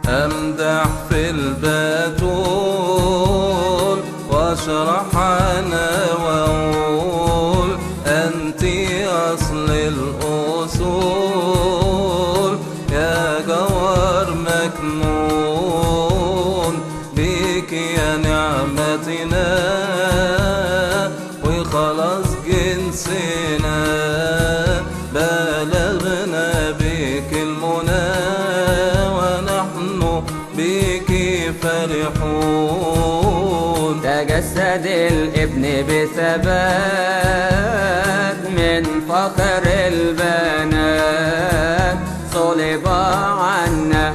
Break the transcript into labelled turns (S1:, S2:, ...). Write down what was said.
S1: أمدح في البتول واشرح أنا وأقول أنتِ أصل الأصول يا جوهر مكنون بيك يا نعمتنا وخلاص جنسنا بلغنا بك المنى ونحن بك فرحون.
S2: تجسد الابن بثبات من فخر البنات صلب عنا